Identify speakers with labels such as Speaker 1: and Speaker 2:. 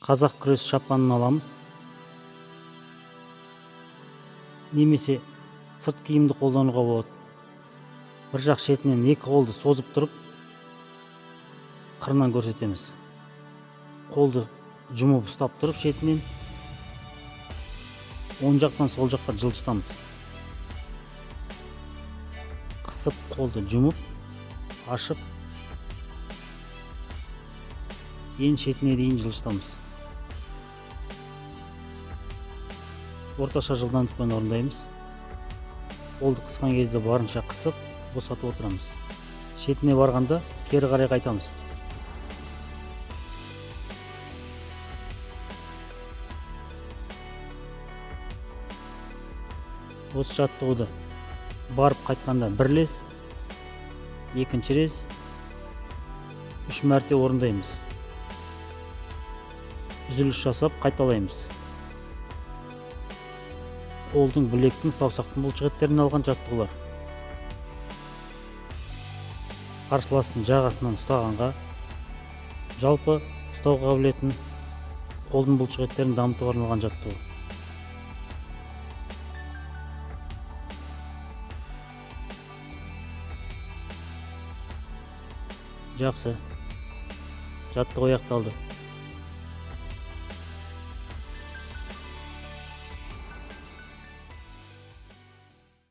Speaker 1: қазақ күрес шапанын аламыз. Немесе сырт киімді қолдануға болады. Бір жақ шетінен екі қолды созып тұрып, қырынан көрсетеміз. Қолды жұмып ұстап тұрып шетінен оң жақтан сол жаққа жылжытамыз. Қысып қолды жұмып, ашып, ең шетіне дейін жылжытамыз. Орташа жылдамдықпен орындаймыз. Қолды қысқан кезде барынша қысып, босатып отырамыз. Шетіне барғанда кері қарай қайтамыз. Осы жаттығуды барып қайтқанда бір рет, екінші рет, 3 мәрте орындаймыз. Үзіліс жасап қайталаймыз. Қолдың, білектің, саусақтың бұлшықеттерінен алған жаттығулар. Қарсыластың жағасынан ұстағанға, жалпы ұстау қабілетін, қолдың бұлшықеттерін дамытуға арналған жаттығу. Жақсы. Жаттығу аяқталды.